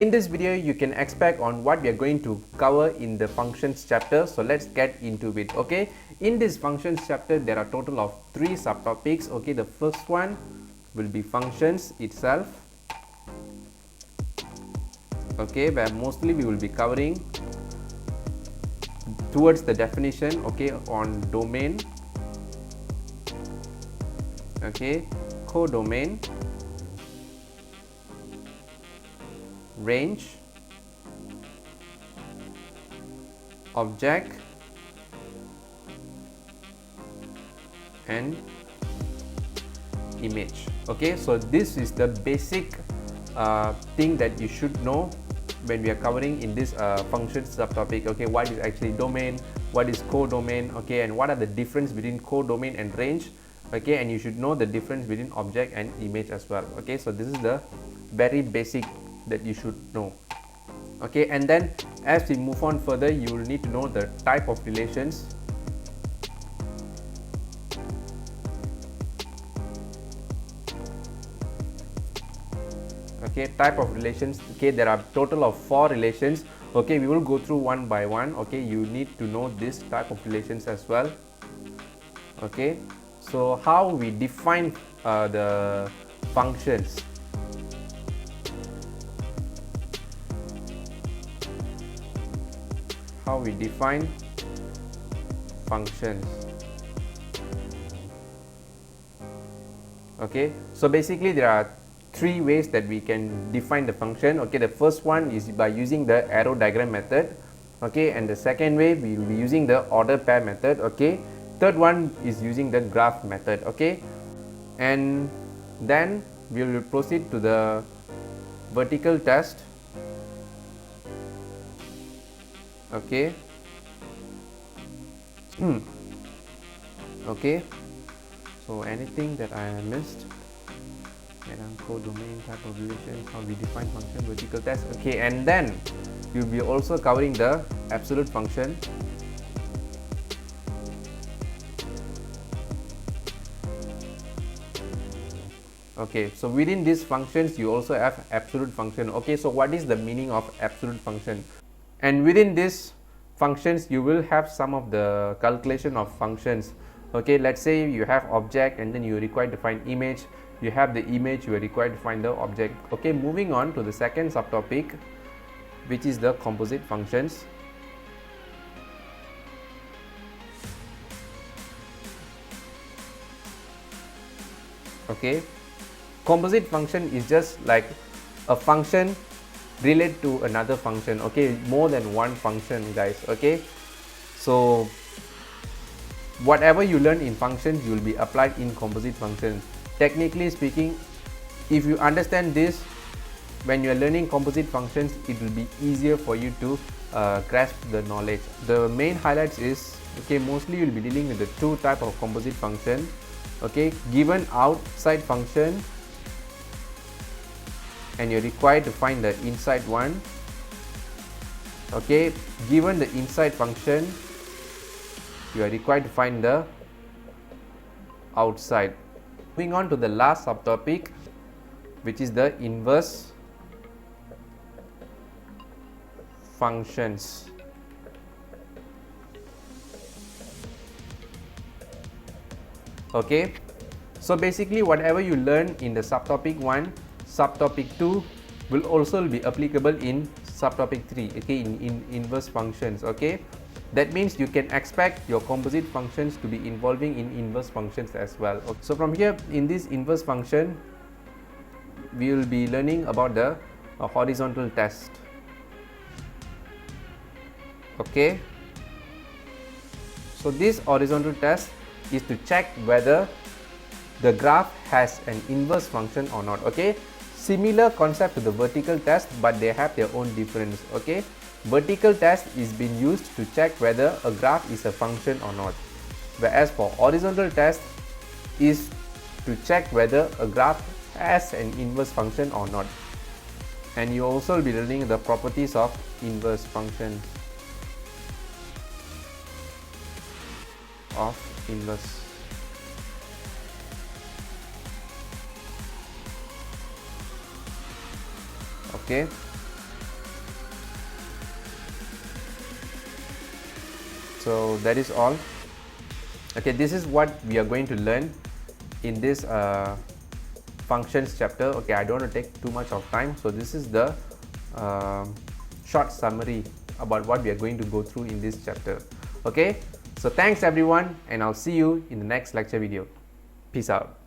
In this video, you can expect on what we are going to cover in the functions chapter. So let's get into it. Okay, in this functions chapter, there are total of 3 subtopics. Okay, the first one will be functions itself. Okay, where mostly we will be covering towards the definition. Okay, on domain. Okay, codomain, range, object, and image. Okay, so this is the basic thing that you should know when we are covering in this function subtopic. Okay, what is actually domain, what is codomain, okay, and what are the difference between codomain and range. Okay, and you should know the difference between object and image as well. Okay, so this is the very basic that you should know. Okay, and then as we move on further, you will need to know the type of relations. Okay, type of relations. Okay, there are total of 4 relations. Okay, we will go through one by one. Okay, you need to know this type of relations as well. Okay, so how we define the functions. How we define functions. Okay, so basically there are 3 ways that we can define the function. Okay, the first one is by using the arrow diagram method. Okay, and the second way we will be using the order pair method. Okay, third one is using the graph method. Okay, and then we will proceed to the vertical test. Okay. Okay, so anything that I missed? Codomain, type of relations, how we define function, vertical test. Okay, and then you'll be also covering the absolute function. Okay, so within these functions you also have absolute function. Okay, so what is the meaning of absolute function? And within these functions you will have some of the calculation of functions. Okay, let's say you have object and then you require to find image. You have the image, you are required to find the object. Okay, moving on to the second subtopic, which is the composite functions. Okay, composite function is just like a function relate to another function. Okay, more than one function, guys. Okay, so whatever you learn in functions you will be applied in composite functions. Technically speaking, if you understand this when you are learning composite functions, it will be easier for you to grasp the knowledge. The main highlights is, okay, mostly you will be dealing with the 2 type of composite function. Okay, given outside function and you're required to find the inside one. Okay, given the inside function, you are required to find the outside. Moving on to the last subtopic, which is the inverse functions. Okay, so basically whatever you learn in the subtopic 1, subtopic 2 will also be applicable in subtopic 3. Okay, in inverse functions. Okay, that means you can expect your composite functions to be involving in inverse functions as well. Okay, so from here in this inverse function we will be learning about the horizontal test. Okay, so this horizontal test is to check whether the graph has an inverse function or not. Okay, similar concept to the vertical test, but they have their own difference. Okay, vertical test is being used to check whether a graph is a function or not, whereas for horizontal test is to check whether a graph has an inverse function or not. And you also will be learning the properties of inverse function of inverse. Okay, So that is all. Okay, this is what we are going to learn in this functions chapter. Okay, I don't want to take too much of time, so this is the short summary about what we are going to go through in this chapter. Okay, so thanks everyone, and I'll see you in the next lecture video. Peace out.